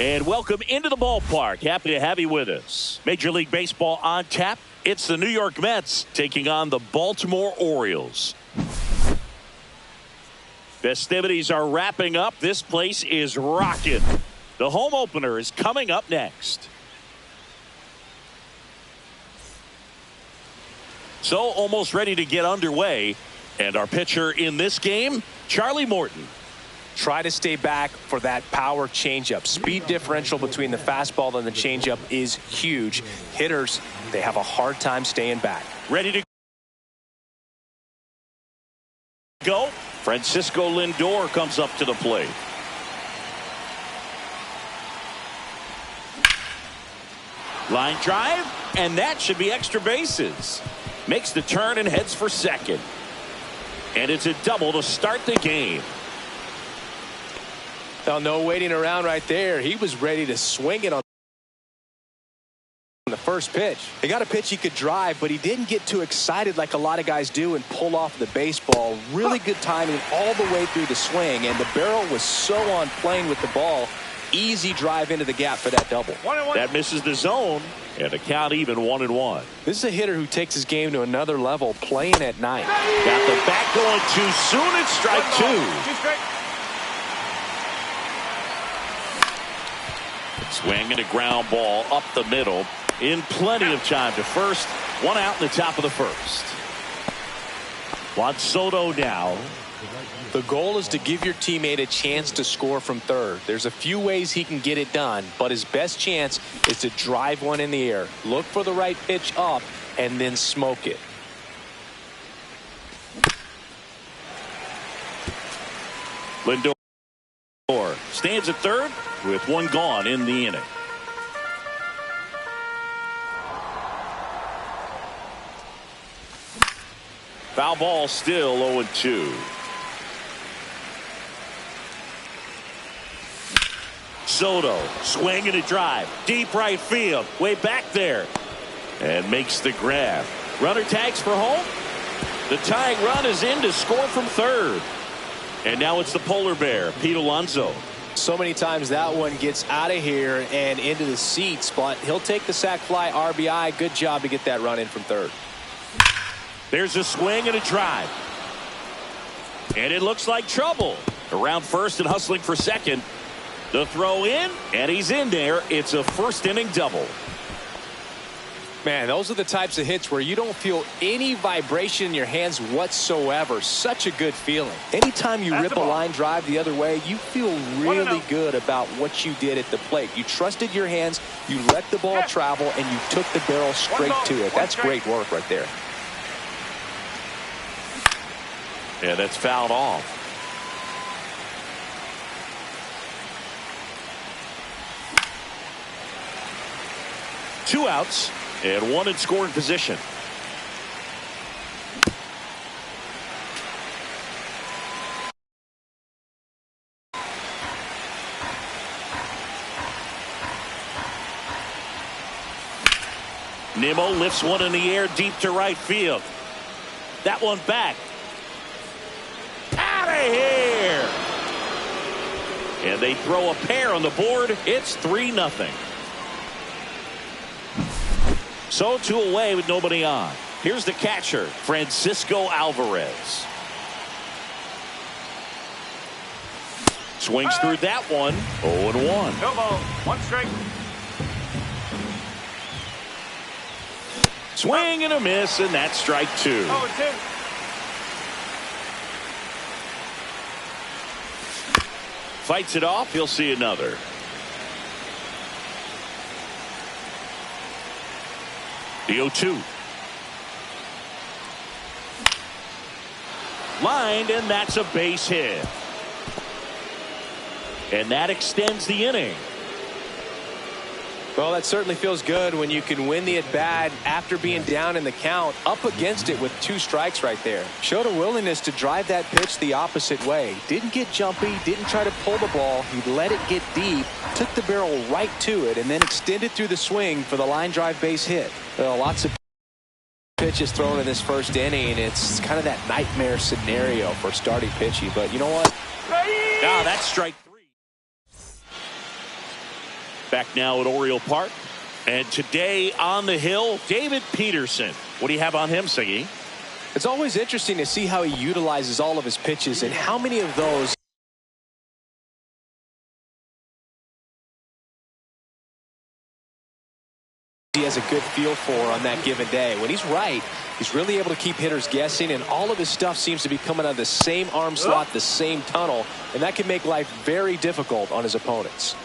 And welcome into the ballpark. Happy to have you with us. Major League Baseball on tap. It's the New York Mets taking on the Baltimore Orioles. Festivities are wrapping up. This place is rocking. The home opener is coming up next. So almost ready to get underway. And our pitcher in this game, Charlie Morton. Try to stay back for that power changeup. Speed differential between the fastball and the changeup is huge. Hitters, they have a hard time staying back. Ready to go. Francisco Lindor comes up to the plate. Line drive, and that should be extra bases. Makes the turn and heads for second. And it's a double to start the game. Well, no waiting around right there. He was ready to swing it on the first pitch. He got a pitch he could drive, but he didn't get too excited like a lot of guys do and pull off the baseball. Really good timing all the way through the swing, and the barrel was so on plane with the ball. Easy drive into the gap for that double. That misses the zone, and the count even 1-1. This is a hitter who takes his game to another level, playing at night. Got the bat going too soon. It's strike two. Swing and a ground ball up the middle in plenty of time to first. One out in the top of the first. Juan Soto now. The goal is to give your teammate a chance to score from third. There's a few ways he can get it done, but his best chance is to drive one in the air. Look for the right pitch up and then smoke it. Lindor stands at third with one gone in the inning. Foul ball, still 0-2. Soto swinging a drive deep right field, way back there, and makes the grab. Runner tags for home. The tying run is in to score from third. And now it's the polar bear, Pete Alonso. So many times that one gets out of here and into the seats, but he'll take the sac fly RBI. Good job to get that run in from third. There's a swing and a drive. And it looks like trouble. Around first and hustling for second. The throw in, and he's in there. It's a first inning double. Man, those are the types of hits where you don't feel any vibration in your hands whatsoever. Such a good feeling. Anytime you rip a line drive the other way, you feel really good about what you did at the plate. You trusted your hands, you let the ball travel, and you took the barrel straight to it. That's great work right there. Yeah, that's fouled off. Two outs and one in scoring position. Nimmo lifts one in the air deep to right field. That one back. Out of here. And they throw a pair on the board. It's 3-0. So 2 away with nobody on. Here's the catcher, Francisco Alvarez. Swings through that one. 0-1. No ball. One strike. Swing and a miss, and that's strike 2. 0-2. Fights it off. He'll see another. The 0-2. Lined, and that's a base hit. And that extends the inning. Well, that certainly feels good when you can win the at-bat after being down in the count, up against it with 2 strikes right there. Showed a willingness to drive that pitch the opposite way. Didn't get jumpy, didn't try to pull the ball. He let it get deep, took the barrel right to it, and then extended through the swing for the line drive base hit. Well, lots of pitches thrown in this first inning. It's kind of that nightmare scenario for starting pitching, but you know what? Now that's strike 3. Back now at Oriole Park. And today on the hill, David Peterson. What do you have on him, Siggy? It's always interesting to see how he utilizes all of his pitches and how many of those he has a good feel for on that given day. When he's right, he's really able to keep hitters guessing, and all of his stuff seems to be coming out of the same arm slot, the same tunnel, and that can make life very difficult on his opponents.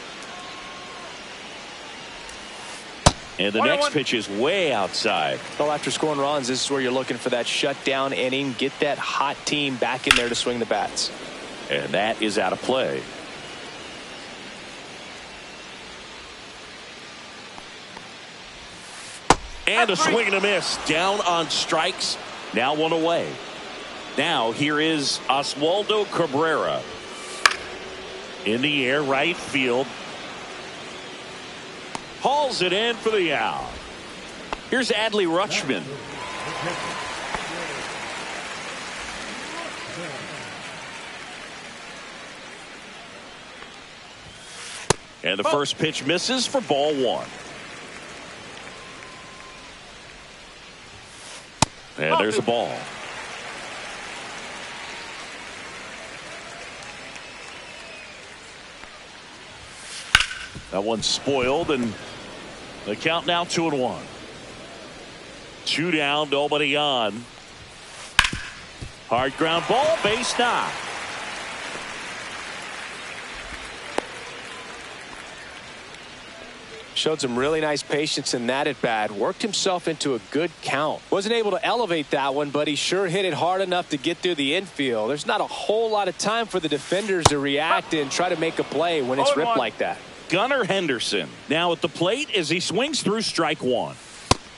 And the next pitch is way outside. Well, after scoring runs, this is where you're looking for that shutdown inning. Get that hot team back in there to swing the bats. And that is out of play. And a swing and a miss. Down on strikes. Now one away. Now here is Oswaldo Cabrera. In the air, right field. Hauls it in for the out. Here's Adley Rutschman. And the first pitch misses for ball one. And there's a ball. That one's spoiled, and the count now 2-1. 2 down, nobody on. Hard ground ball, base knock. Showed some really nice patience in that at bat. Worked himself into a good count. Wasn't able to elevate that one, but he sure hit it hard enough to get through the infield. There's not a whole lot of time for the defenders to react and try to make a play when it's ripped like that. Gunnar Henderson now at the plate as he swings through strike one.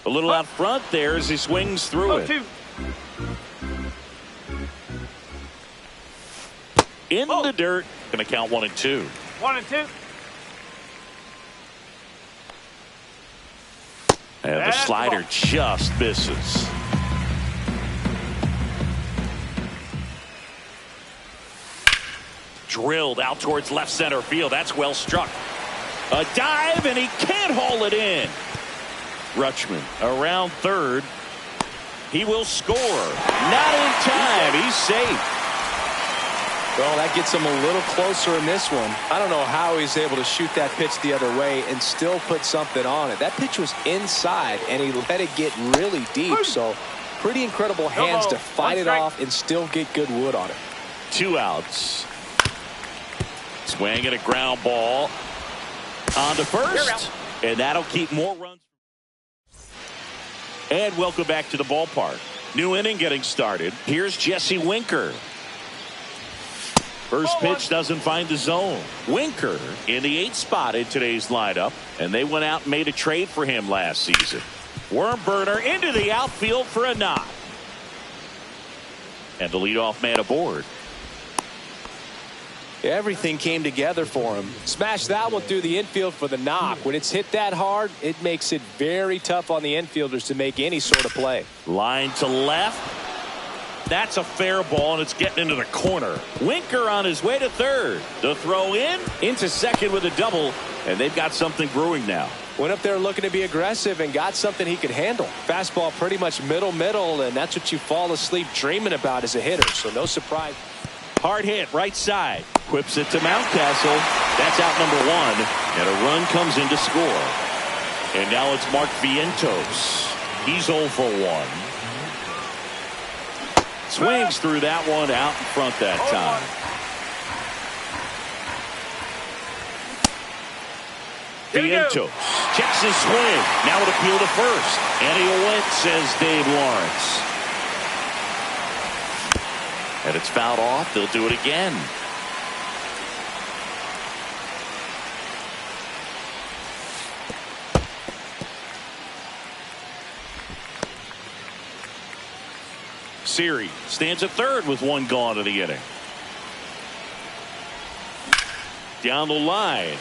A little out front there as he swings through it. In the dirt. Going to count 1-2. 1-2. And the slider just misses. Drilled out towards left center field. That's well struck. A dive, and he can't haul it in. Rutschman around third. He will score. Not in time. He's safe. Well, that gets him a little closer in this one. I don't know how he's able to shoot that pitch the other way and still put something on it. That pitch was inside, and he let it get really deep. So pretty incredible hands to fight it off and still get good wood on it. 2 outs. Swing at a ground ball on to first, and that'll keep more runs. And welcome back to the ballpark. New inning getting started. Here's Jesse Winker. First pitch doesn't find the zone. Winker in the 8th spot in today's lineup, and they went out and made a trade for him last season. Worm burner into the outfield for a knock. And the leadoff man aboard. Everything came together for him. Smashed that one through the infield for the knock. When it's hit that hard, it makes it very tough on the infielders to make any sort of play. Line to left. That's a fair ball, and it's getting into the corner. Winker on his way to third. The throw in into second with a double, and they've got something brewing now. Went up there looking to be aggressive and got something he could handle. Fastball pretty much middle, and that's what you fall asleep dreaming about as a hitter, so no surprise. Hard hit right side. Whips it to Mountcastle. That's out number 1, and a run comes in to score. And now it's Mark Vientos. He's 0 for 1. Swings through that one out in front that time. Vientos checks his swing. Now an appeal to first. And he'll win, says Dave Lawrence. And it's fouled off. They'll do it again. Siri stands at third with 1 gone in the inning. Down the line.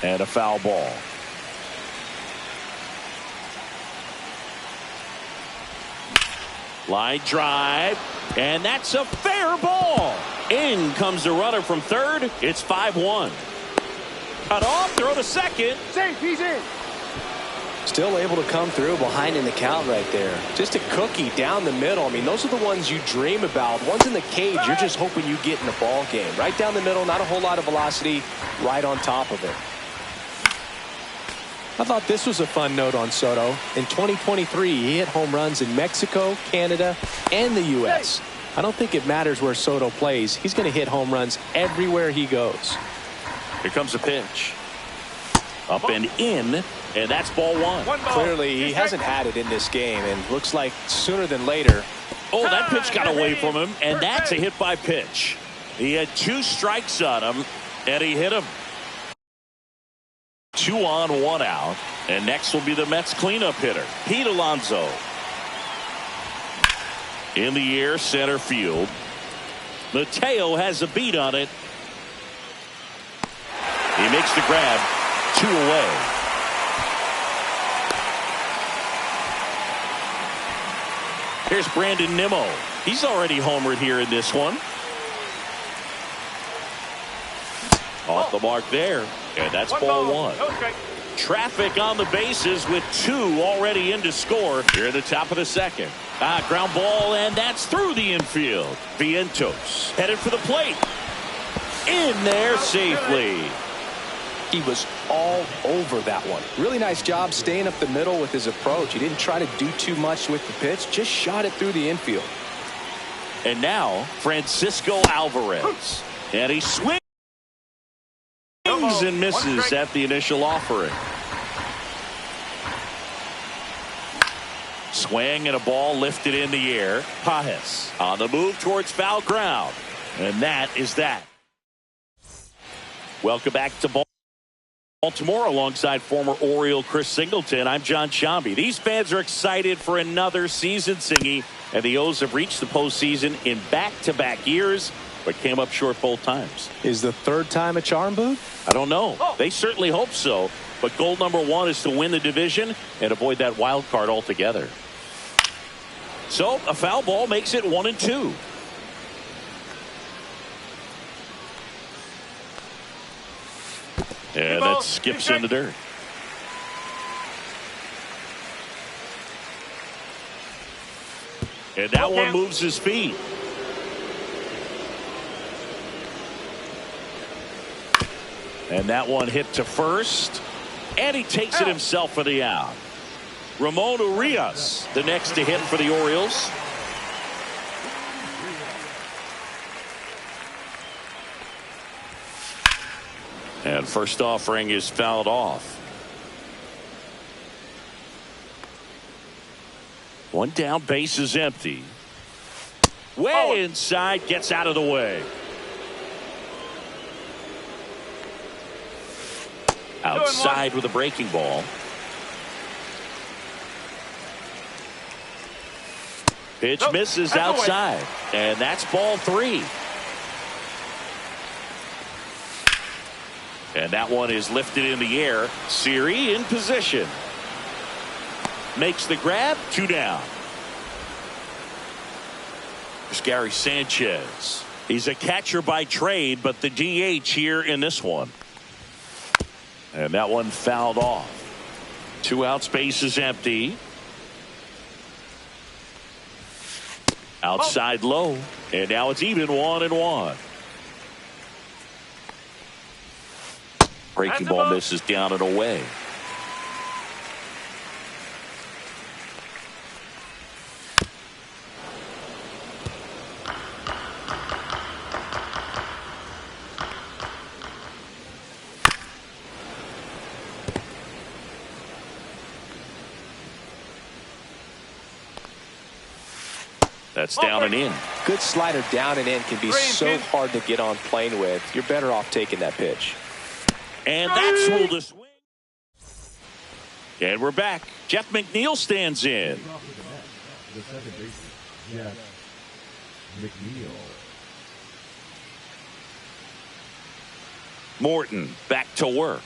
And a foul ball. Line drive. And that's a fair ball. In comes the runner from third. It's 5-1. Cut off, throw to second. Safe, he's in. Still able to come through behind in the count right there. Just a cookie down the middle. I mean, those are the ones you dream about. Ones in the cage, you're just hoping you get in the ball game. Right down the middle, not a whole lot of velocity, right on top of it. I thought this was a fun note on Soto. In 2023, he hit home runs in Mexico, Canada, and the U.S. I don't think it matters where Soto plays. He's going to hit home runs everywhere he goes. Here comes a pitch. Up and in, and that's ball one. Clearly, he hasn't had it in this game, and looks like sooner than later. Oh, that pitch got away from him, and that's a hit by pitch. He had 2 strikes on him, and he hit him. 2 on, 1 out, and next will be the Mets cleanup hitter, Pete Alonso. In the air, center field. Mateo has a beat on it. He makes the grab. 2 away. Here's Brandon Nimmo. He's already homered here in this one. Off the mark there, and that's ball one. Traffic on the bases with 2 already in to score here at the top of the second. Ground ball, and that's through the infield. Vientos headed for the plate. In there safely. He was all over that one. Really nice job staying up the middle with his approach. He didn't try to do too much with the pitch, just shot it through the infield. And now Francisco Alvarez, and he swings and misses at the initial offering. Swing and a ball lifted in the air. Pajes on the move towards foul ground, and that is that. Welcome back to Baltimore alongside former Oriole Chris Singleton. I'm John Shambi. These fans are excited for another season, Singy, and the O's have reached the postseason in back-to-back years, but came up short both times. Is the 3rd time a charm, Boot? I don't know. They certainly hope so, but goal number 1 is to win the division and avoid that wild card altogether. So a foul ball makes it 1-2. And that skips in the dirt. And that one moves his feet. And that one hit to first. And he takes it himself for the out. Ramon Urias, the next to hit for the Orioles. And first offering is fouled off. One down, base is empty. Way inside, gets out of the way. Outside with a breaking ball. Pitch misses outside, and that's ball 3. And that one is lifted in the air. Siri in position. Makes the grab. 2 down. There's Gary Sanchez. He's a catcher by trade, but the DH here in this one. And that one fouled off. 2 out, space is empty. Outside low. And now it's even 1-1. Breaking ball misses down and away. That's down and in. Good slider down and in can be so hard to get on plane with. You're better off taking that pitch. And that's ruled a swing. And we're back. Jeff McNeil stands in. The second baseman, Jeff McNeil. Morton back to work.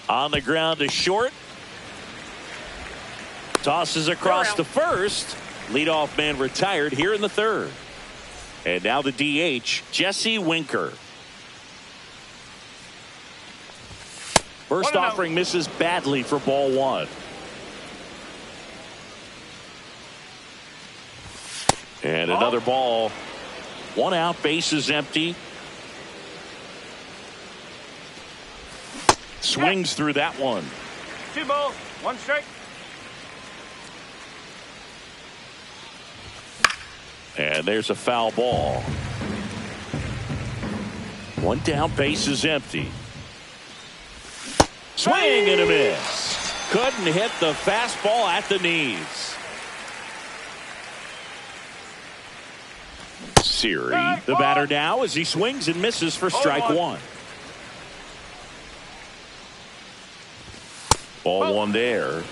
On the ground to short. Tosses across to first. Leadoff man retired here in the 3rd. And now the DH, Jesse Winker. First offering misses badly for ball one. And another ball. One out, bases empty. Swings through that one. 2 balls, 1 strike. And there's a foul ball. 1 down, bases empty. Swing and a miss. Couldn't hit the fastball at the knees. Siri, the batter now, as he swings and misses for strike one. Ball one there.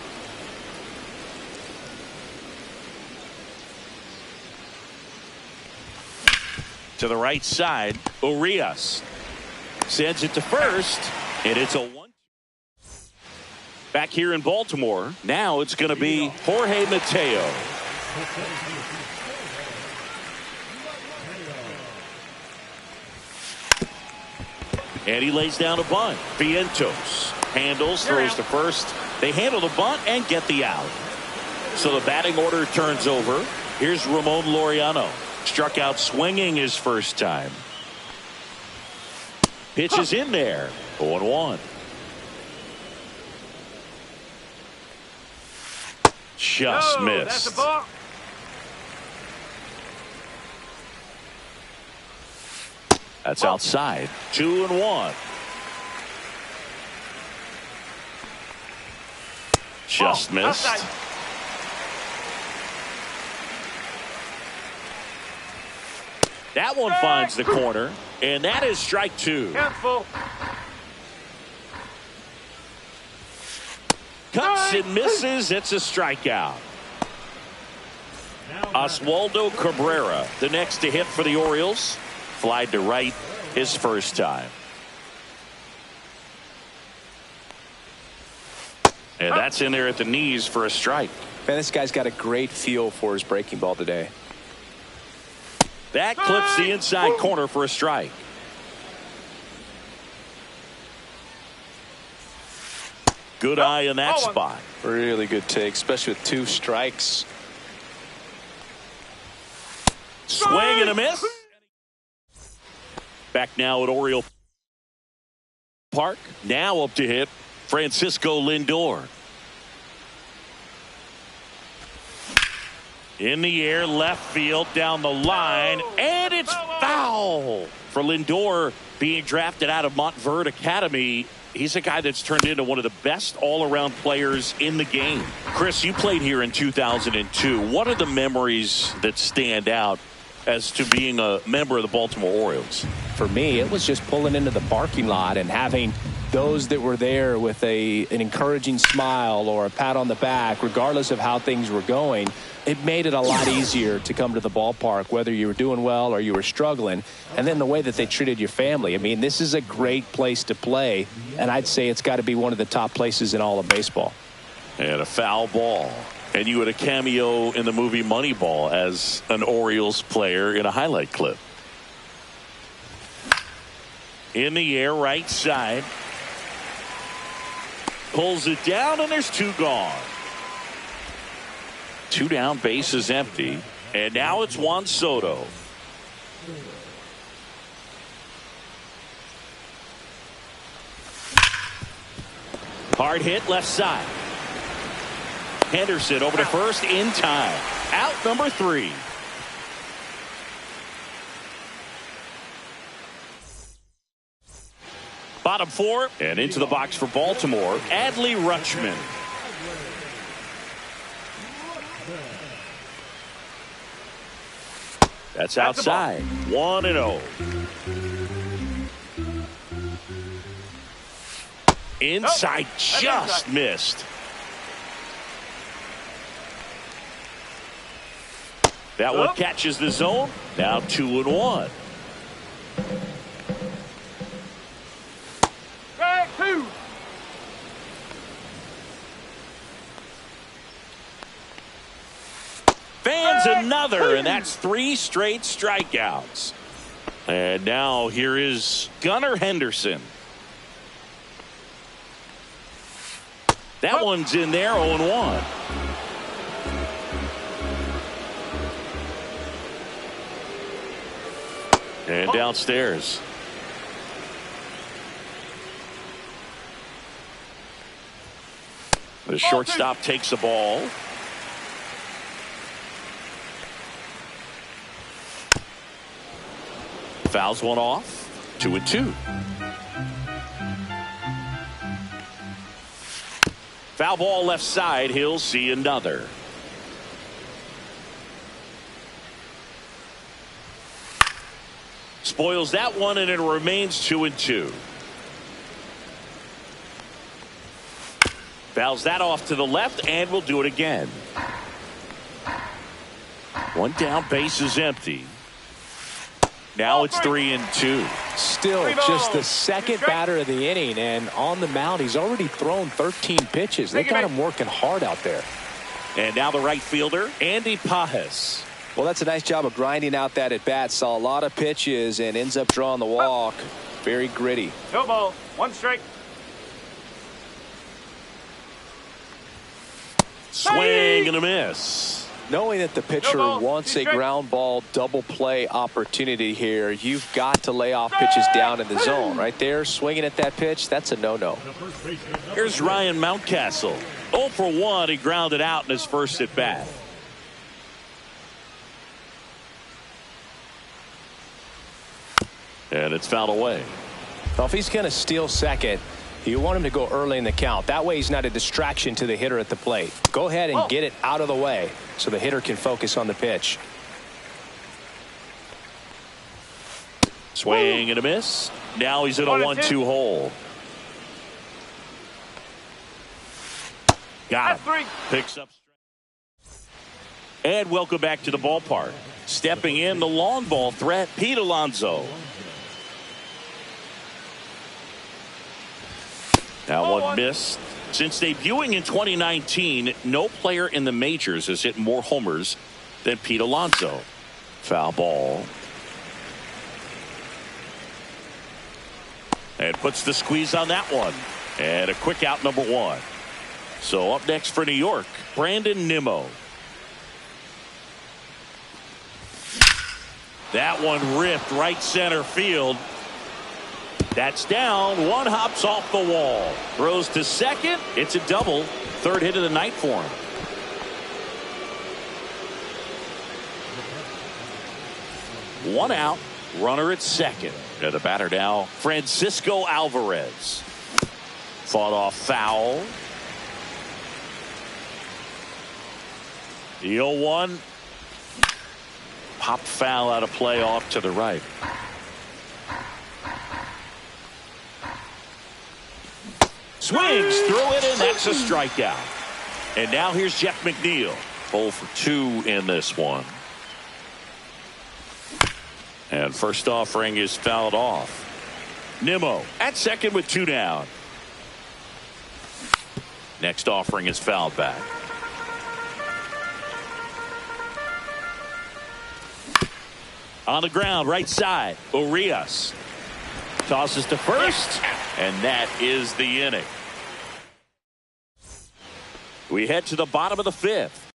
To the right side, Orioles sends it to first, and it's a 1. Back here in Baltimore, now it's going to be Jorge Mateo. And he lays down a bunt. Vientos handles, throws to first. They handle the bunt and get the out. So the batting order turns over. Here's Ramon Laureano. Struck out swinging his first time. Pitch is in there. 0-1. Just missed. That's a ball. That's outside. 2-1. Just missed. Outside. That one finds the corner, and that is strike 2. Careful. Cuts and misses. It's a strikeout. Oswaldo Cabrera, the next to hit for the Orioles. Flied to right his first time. And that's in there at the knees for a strike. Man, this guy's got a great feel for his breaking ball today. That clips the inside corner for a strike. Good eye in that spot. Really good take, especially with 2 strikes. Swing and a miss. Back now at Oriole Park. Now up to hit Francisco Lindor. In the air, left field, down the line, and it's foul for Lindor, being drafted out of Montverde Academy. He's a guy that's turned into one of the best all-around players in the game. Chris, you played here in 2002. What are the memories that stand out as to being a member of the Baltimore Orioles? For me, it was just pulling into the parking lot and having those that were there with an encouraging smile or a pat on the back, regardless of how things were going. It made it a lot easier to come to the ballpark, whether you were doing well or you were struggling. And then the way that they treated your family. I mean, this is a great place to play, and I'd say it's got to be one of the top places in all of baseball. And a foul ball. And you had a cameo in the movie Moneyball as an Orioles player in a highlight clip. In the air, right side. Pulls it down, and there's 2 gone. 2 down, bases empty. And now it's Juan Soto. Hard hit left side. Henderson over to first in time. Out number 3. Bottom 4 and into the box for Baltimore, Adley Rutschman. That's outside. 1-0. Inside, just missed. That one catches the zone. Now 2-1. Strike 2. Fans another, and that's 3 straight strikeouts. And now here is Gunnar Henderson. That one's in there, 0-1. And downstairs. The shortstop takes the ball. Fouls one off. 2-2. Foul ball left side. He'll see another. Spoils that one, and it remains 2-2. Fouls that off to the left, and we'll do it again. One down, base is empty. Now it's 3-2. Still just the second batter of the inning, and on the mound he's already thrown 13 pitches. They got him working hard out there. And now the right fielder, Andy Pajes. Well, that's a nice job of grinding out that at bat. Saw a lot of pitches and ends up drawing the walk. Very gritty. 2 balls, 1 strike. Swing and a miss. Knowing that the pitcher wants a ground ball double play opportunity here, you've got to lay off pitches down in the zone. Right there, swinging at that pitch, that's a no-no. Here's Ryan Mountcastle. 0 for 1. He grounded out in his first at bat. And it's fouled away. Well, if he's going to steal second, you want him to go early in the count. That way he's not a distraction to the hitter at the plate. Go ahead and get it out of the way so the hitter can focus on the pitch. Swing and a miss. Now he's in a 1-2 hole. Got him. Picks up. And welcome back to the ballpark. Stepping in, the long ball threat, Pete Alonso. That one missed. Since debuting in 2019, no player in the majors has hit more homers than Pete Alonso. Foul ball. And puts the squeeze on that one. And a quick out, number 1. So up next for New York, Brandon Nimmo. That one ripped right center field. That's down. One hops off the wall. Throws to second. It's a double. Third hit of the night for him. One out. Runner at second. And the batter now, Francisco Alvarez. Fought off foul. The 0-1. Popped foul out of play off to the right. Swings through it, and that's a strikeout. And now here's Jeff McNeil. 0 for 2 in this one. And first offering is fouled off. Nimmo at second with 2 down. Next offering is fouled back. On the ground, right side, Urias. Tosses to first, and that is the inning. We head to the bottom of the 5th.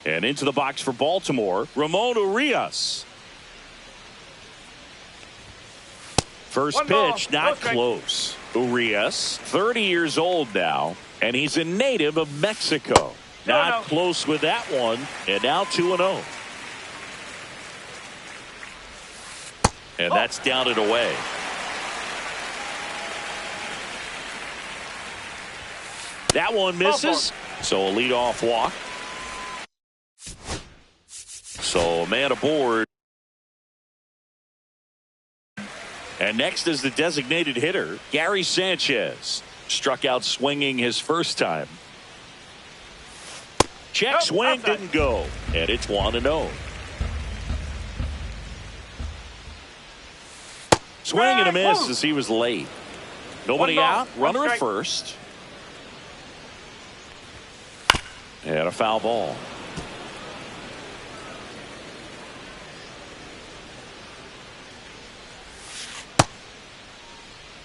And into the box for Baltimore, Ramon Urias. First pitch, not close. Urias, 30 years old now, and he's a native of Mexico. Not close with that one, and now 2-0. And that's down and away. That one misses. So a leadoff walk. So a man aboard. And next is the designated hitter, Gary Sanchez. Struck out swinging his first time. Check swing didn't go. And it's 1-0. Swing and a miss as he was late. Nobody out. Runner at first. And a foul ball.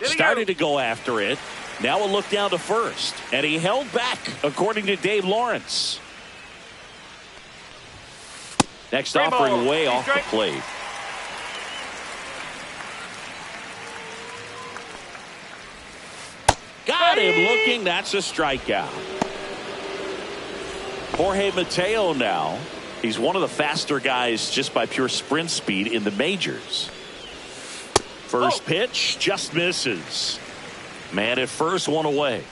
Started to go after it. Now a look down to first. And he held back, according to Dave Lawrence. Next offering way off the plate. Got him looking. That's a strikeout. Jorge Mateo now. He's one of the faster guys just by pure sprint speed in the majors. First pitch just misses. Man at first, one away.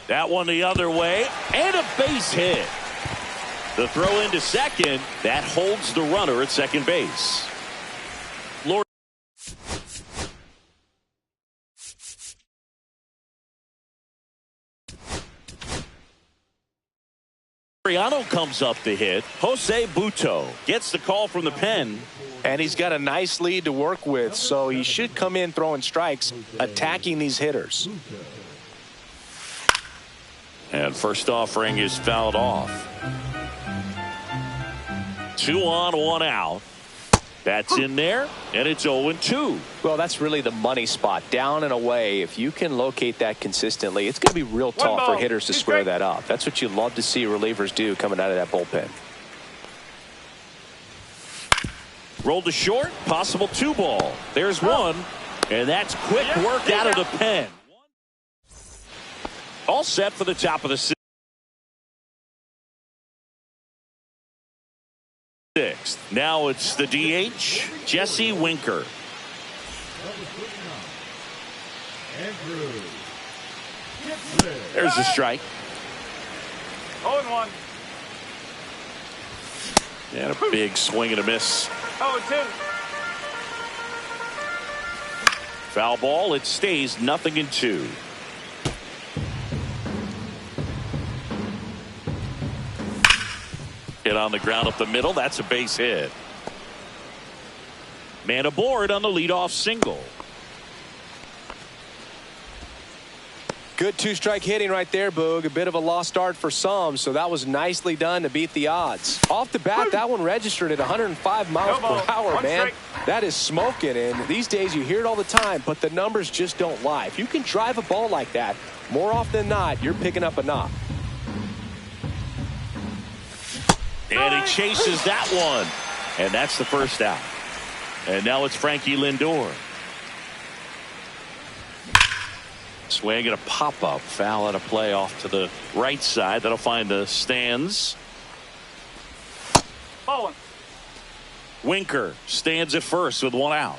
That one the other way, and a base hit. The throw into second, that holds the runner at second base. Mariano comes up to hit. Jose Buto gets the call from the pen. And he's got a nice lead to work with, so he should come in throwing strikes, attacking these hitters. And first offering is fouled off. 2 on, 1 out. That's in there, and it's 0-2. Well, that's really the money spot, down and away. If you can locate that consistently, it's going to be real tough for hitters to square that up. That's what you love to see relievers do coming out of that bullpen. Rolled to short, possible 2 ball. There's one, and that's quick work out of the pen. All set for the top of the 6th. Now it's the DH, Jesse Winker. There's a strike. 0-1. And a big swing and a miss. 0-2. Foul ball. It stays 0-2. Hit on the ground up the middle. That's a base hit. Man aboard on the leadoff single. Good 2-strike hitting right there, Boog. A bit of a lost start for some, so that was nicely done to beat the odds. Off the bat, that one registered at 105 miles per hour, man. That is smoking, and these days you hear it all the time, but the numbers just don't lie. If you can drive a ball like that, more often than not, you're picking up a knock. And he chases that one. And that's the first out. And now it's Frankie Lindor. Swing and a pop-up. Foul out of play off to the right side. That'll find the stands. Bowling. Winker stands at first with 1 out.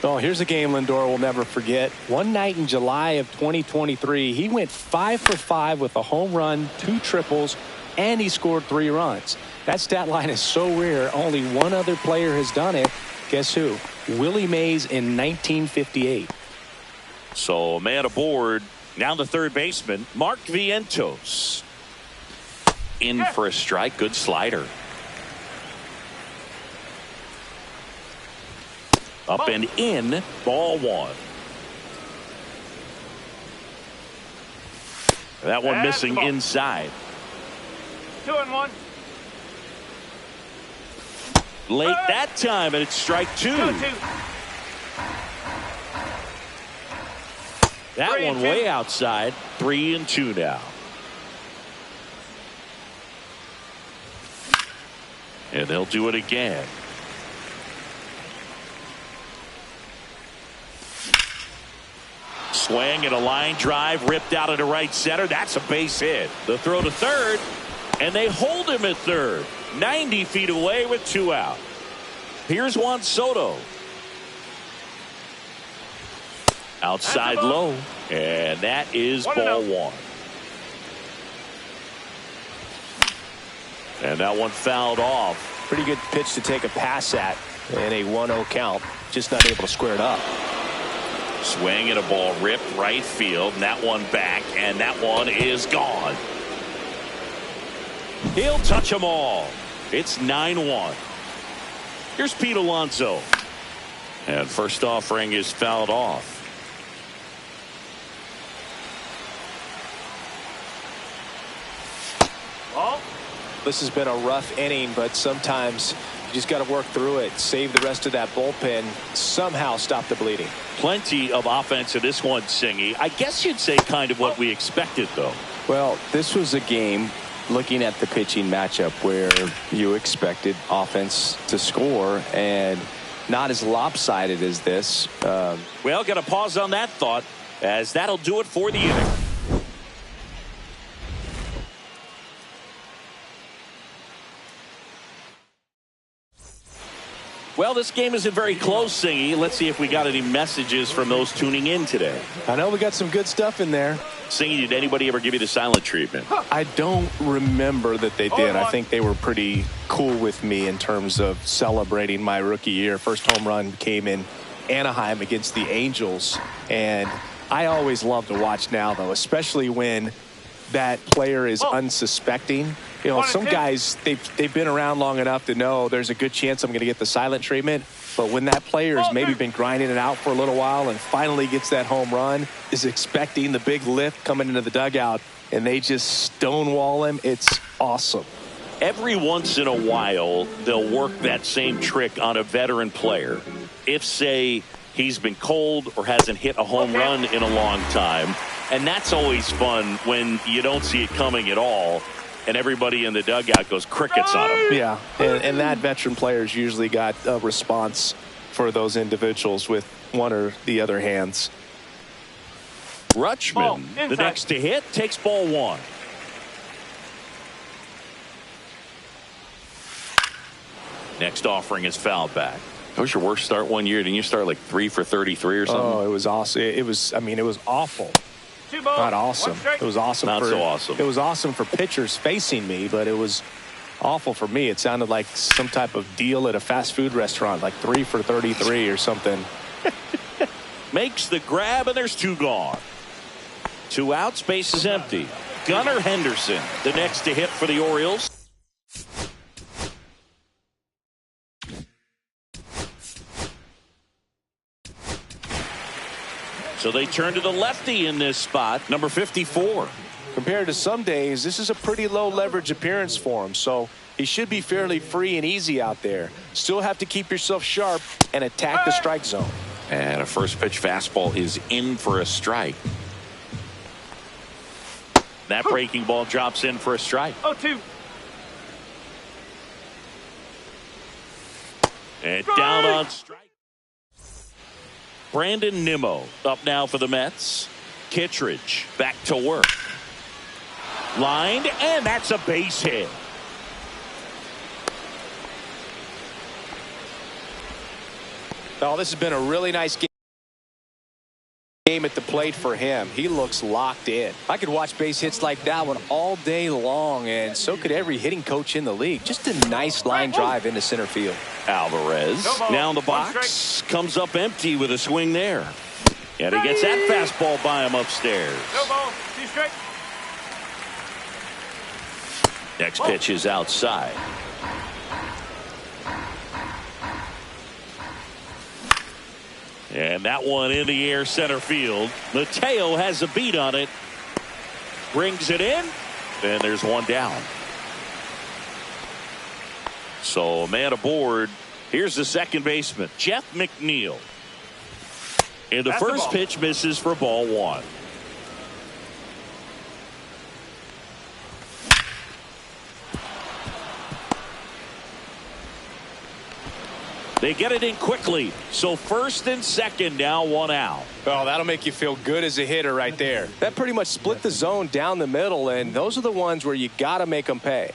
Oh, here's a game Lindor will never forget. One night in July of 2023, he went 5 for 5 with a home run, 2 triples, and he scored 3 runs. That stat line is so rare, only one other player has done it. Guess who? Willie Mays in 1958. So a man aboard. Now the third baseman, Mark Vientos. In for a strike. Good slider. Up and in, ball 1. That one missing inside. 2-1. Late that time, and it's strike 2. 2-2. That one way outside. 3-2 now. And they'll do it again. Swing and a line drive ripped out into right center. That's a base hit. The throw to third, and they hold him at third. 90 feet away with 2 out. Here's Juan Soto. Outside low, and that is ball 1. And that one fouled off. Pretty good pitch to take a pass at in a 1-0 count. Just not able to square it up. Swing and a ball ripped right field, and that one back, and that one is gone. He'll touch them all. It's 9-1. Here's Pete Alonso. And first offering is fouled off. This has been a rough inning, but sometimes You just got to work through it, save the rest of that bullpen, somehow stop the bleeding. Plenty of offense in this one, Singy. I guess you'd say kind of what we expected, though. Well, this was a game, looking at the pitching matchup, where you expected offense to score, and not as lopsided as this. Well, got to pause on that thought, as that'll do it for the inning. Well, this game isn't very close, Singy. Let's see if we got any messages from those tuning in today. I know we got some good stuff in there. Singy, did anybody ever give you the silent treatment? I don't remember that they did. I think they were pretty cool with me in terms of celebrating my rookie year. First home run came in Anaheim against the Angels, and I always love to watch now, though, especially when that player is unsuspecting. You know, some guys, they've been around long enough to know there's a good chance I'm going to get the silent treatment. But when that player has maybe been grinding it out for a little while and finally gets that home run, is expecting the big lift coming into the dugout, and they just stonewall him, it's awesome. Every once in a while, they'll work that same trick on a veteran player. If, say, he's been cold or hasn't hit a home run in a long time. And that's always fun when you don't see it coming at all, and everybody in the dugout goes crickets on him. Yeah, and that veteran player's usually got a response for those individuals with one or the other hands. Rutschman, the next to hit, takes ball one. Next offering is fouled back. That was your worst start one year. Didn't you start like 3 for 33 or something? Oh, it was awesome. It was awful. Not awesome. It was awesome. Not so awesome. It was awesome for pitchers facing me, but it was awful for me. It sounded like some type of deal at a fast food restaurant, like 3 for 33 or something. Makes the grab, and there's 2 gone. 2 outs, base is empty. Gunnar Henderson, the next to hit for the Orioles. So they turn to the lefty in this spot, number 54. Compared to some days, this is a pretty low leverage appearance for him, so he should be fairly free and easy out there. Still have to keep yourself sharp and attack the strike zone. And a first pitch fastball is in for a strike. That breaking ball drops in for a strike. 0-2. And down on strike. Brandon Nimmo up now for the Mets. Kittredge back to work. Lined, and that's a base hit. Oh, this has been a really nice game at the plate for him. He looks locked in. I could watch base hits like that one all day long, and so could every hitting coach in the league. Just a nice line drive into center field. Alvarez now in the box, comes up empty with a swing there. And he gets that fastball by him upstairs. No ball, 2 strikes. Next pitch is outside. And that one in the air center field. Mateo has a beat on it. Brings it in. And there's 1 down. So a man aboard. Here's the second baseman, Jeff McNeil. And the first pitch misses for ball 1. They get it in quickly. So first and second now, 1 out. Oh, that'll make you feel good as a hitter right there. That pretty much split the zone down the middle, and those are the ones where you got to make them pay.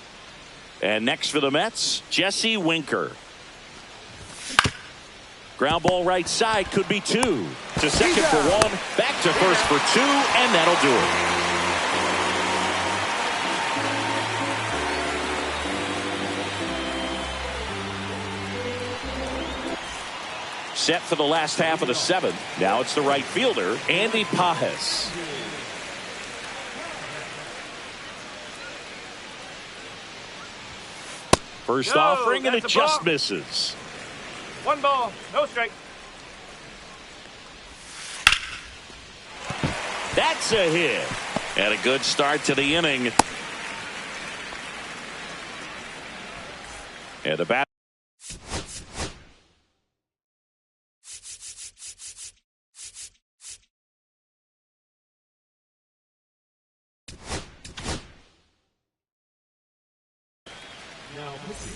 And next for the Mets, Jesse Winker. Ground ball right side, could be 2. To second for 1, back to first for 2, and that'll do it. Set for the last half of the 7th. Now it's the right fielder, Andy Pajes. First offering, and it just misses. 1 ball, no strike. That's a hit. And a good start to the inning. And the bat.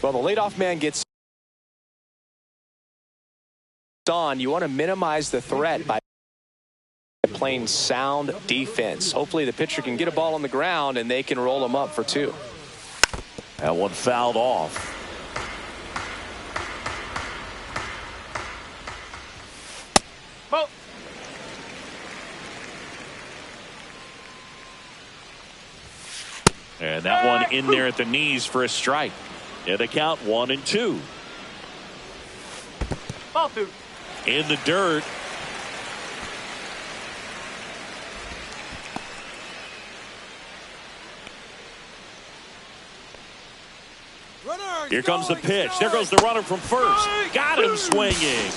Well, the leadoff man gets on. You want to minimize the threat by playing sound defense. Hopefully the pitcher can get a ball on the ground and they can roll him up for 2. That one fouled off. Ball. And that one in there at the knees for a strike. And the count 1-2. Ball 2. In the dirt. Here comes the pitch. There goes the runner from first. Got him swinging.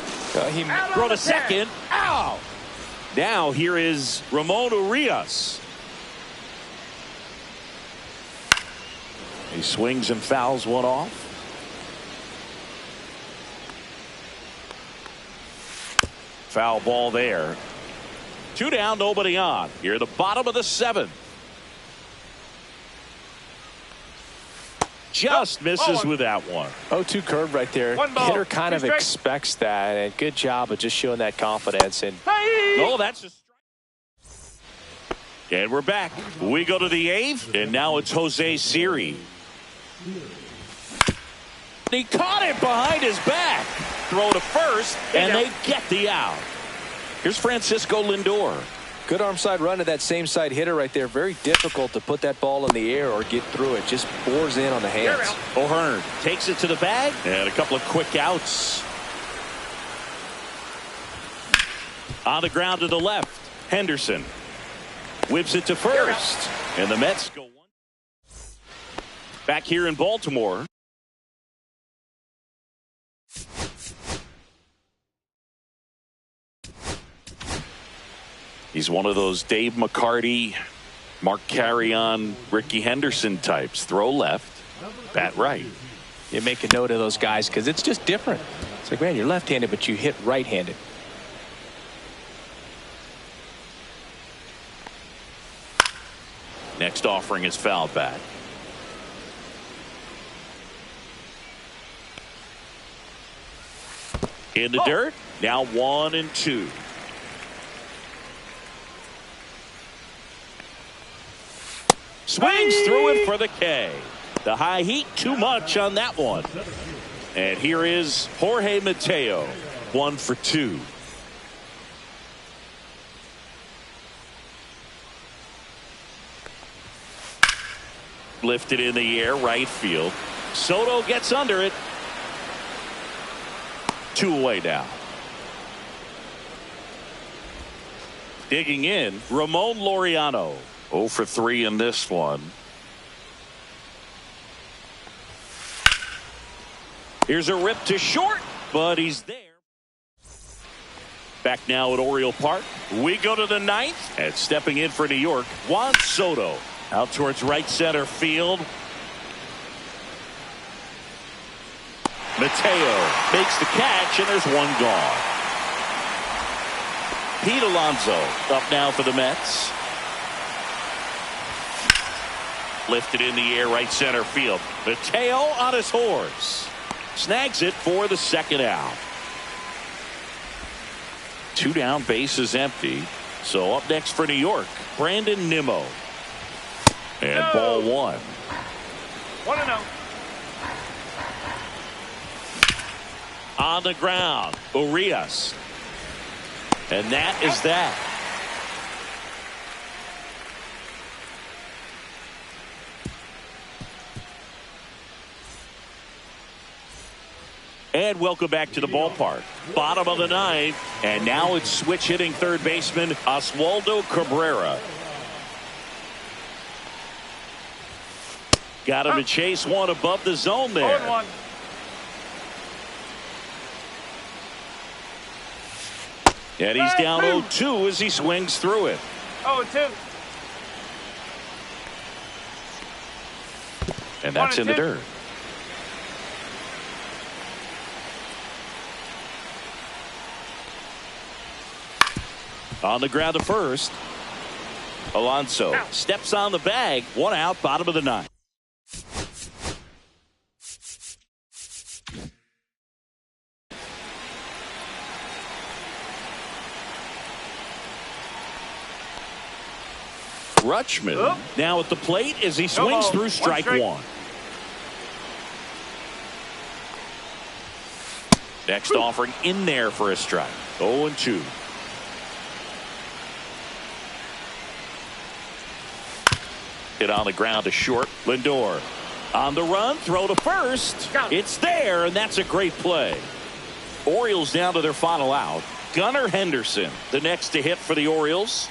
He Throw to second. Ow! Now here is Ramon Urias. He swings and fouls one off. Foul ball there. 2 down, nobody on. Here at the bottom of the 7th. Just misses with that one. 0-2 curve right there. One ball, Hitter kind of 2 strikes. expects that, and good job of just showing that confidence. And Oh, that's a strike. And we're back. We go to the 8th, and now it's Jose Siri. He caught it behind his back. Throw to first, and they get the out. Here's Francisco Lindor. good arm side run to that same side hitter right there. Very difficult to put that ball in the air or get through it. Just bores in on the hands. O'Hearn takes it to the bag, and a couple of quick outs. On the ground to the left, Henderson whips it to first, and the Mets go one. Back here in Baltimore. He's one of those Dave McCarty, Mark Carrion, Ricky Henderson types. Throw left, bat right. You make a note of those guys because it's just different. It's like, man, you're left-handed, but you hit right-handed. Next offering is foul back. In the dirt. Now 1-2. Swings through it for the K. The high heat too much on that one. And here is Jorge Mateo. 1 for 2. Lifted in the air, right field. Soto gets under it. 2 away now. Digging in, Ramon Laureano. 0 for 3 in this one. Here's a rip to short, but he's there. Back now at Oriole Park. We go to the 9th, and stepping in for New York, Juan Soto. Out towards right center field. Mateo makes the catch, and there's one gone. Pete Alonso up now for the Mets. Lifted in the air, right center field. Mateo on his horse. Snags it for the second out. 2 down, bases empty. So up next for New York, Brandon Nimmo. And ball 1. 1-0. On the ground, Urias. And that is that. And welcome back to the ballpark. Bottom of the 9th, and now it's switch hitting third baseman Oswaldo Cabrera. Got him to chase one above the zone there. 0-1. And he's down 0-2 as he swings through it. 0-2. And that's in the 1-2. dirt. On the ground to first. Alonso steps on the bag. 1 out, bottom of the 9th. Rutschman Oop. now at the plate as he swings ball. through strike one. Next offering in there for a strike. 0-2. Hit on the ground to short. Lindor on the run, throw to first. It's there, and that's a great play. Orioles down to their final out. Gunnar Henderson, the next to hit for the Orioles.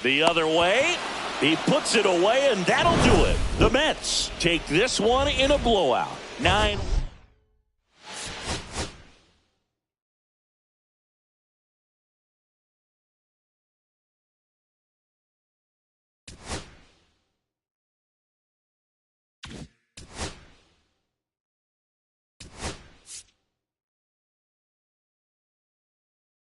The other way. He puts it away, and that'll do it. The Mets take this one in a blowout. 9